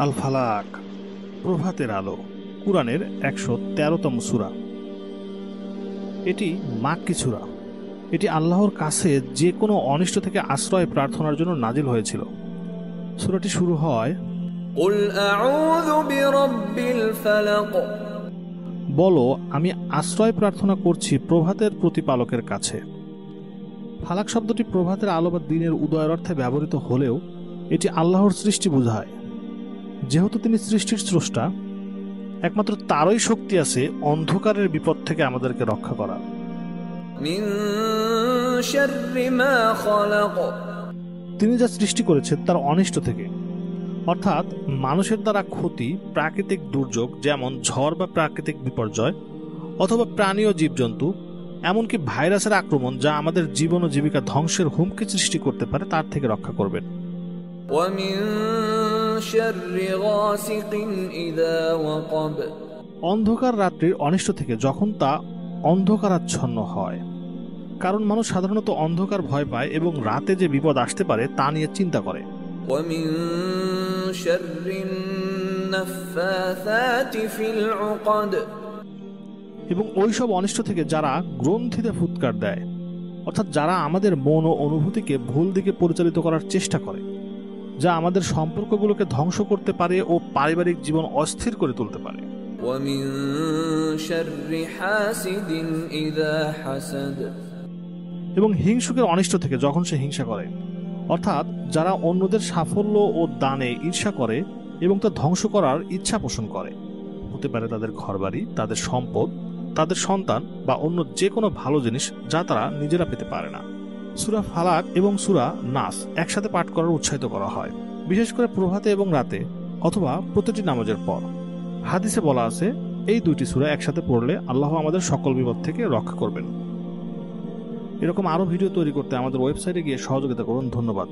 আল ফালাক, প্রভাতের আলো, কুরআনের ১১৩তম সূরা। এটি মাক্কি সূরা। এটি আল্লাহর কাছে যে কোনো অনিষ্ট থেকে আশ্রয় প্রার্থনার জন্য নাজিল হয়েছিল। সূরাটি শুরু হয়, কুল আউযু বিরাব্বিল ফালাক, বলো আমি আশ্রয় প্রার্থনা করছি প্রভাতের প্রতিপালকের কাছে। ফালাক শব্দটি প্রভাতের আলো বা দিনের উদয়ের অর্থে ব্যবহৃত হলেও এটি আল্লাহর সৃষ্টি বোঝায়। যেহেতু তিনি সৃষ্টির স্রষ্টা, একমাত্র তারই শক্তি আছে অন্ধকারের বিপদ থেকে আমাদেরকে রক্ষা করার। মিন শাররি মা খালাক, তিনি যা সৃষ্টি করেছেন তার অনিষ্ট থেকে, অর্থাৎ মানুষের দ্বারা ক্ষতি, প্রাকৃতিক দুর্যোগ যেমন ঝড় বা প্রাকৃতিক বিপর্যয়, অথবা প্রাণী ও জীবজন্তু, এমনকি ভাইরাসের আক্রমণ যা আমাদের জীবন ও জীবিকা ধ্বংসের হুমকি সৃষ্টি করতে পারে, তার থেকে রক্ষা করবেন। ওয়া মিন শাররি গাসিকিন ইযা ওয়াকাব, অন্ধকার রাত্রির অনিষ্ট থেকে যখন তা অন্ধকারাচ্ছন্ন হয়। কারণ মানুষ সাধারণত অন্ধকার ভয় পায় এবং রাতে যে বিপদ আসতে পারে তা নিয়ে চিন্তা করে। ওয়া মিন শাররিন নাফাসাতি ফিল উকাদ, এবং ওইসব অনিষ্ট থেকে যারা গ্রন্থিতে ফুৎকার দেয়, অর্থাৎ যারা আমাদের মন ও অনুভূতিকে ভুল দিকে পরিচালিত করার চেষ্টা করে, যা আমাদের সম্পর্কগুলোকে ধ্বংস করতে পারে ও পারিবারিক জীবন অস্থির করে তুলতে পারে। ওয়া মিন শাররি হাসিদিন ইযা হাসাদ, এবং হিংসুকের অনিষ্ট থেকে যখন সে হিংসা করে, অর্থাৎ যারা অন্যদের সাফল্য ও দানে ঈর্ষা করে এবং তা ধ্বংস করার ইচ্ছা পোষণ করে। হতে পারে তাদের ঘরবাড়ি, তাদের সম্পদ, তাদের সন্তান বা অন্য যে কোনো ভালো জিনিস যা তারা নিজেরা পেতে পারে না। সূরা ফালাক এবং সূরা নাস একসাথে পাঠ করার উৎসাহিত করা হয়, বিশেষ করে প্রভাতে এবং রাতে অথবা প্রতিটি নামাজের পর। হাদিসে বলা আছে এই দুইটি সূরা একসাথে পড়লে আল্লাহ আমাদের সকল বিপদ থেকে রক্ষা করবেন। এরকম আরো ভিডিও তৈরি করতে আমাদের ওয়েবসাইটে গিয়ে সহযোগিতা করুন। ধন্যবাদ।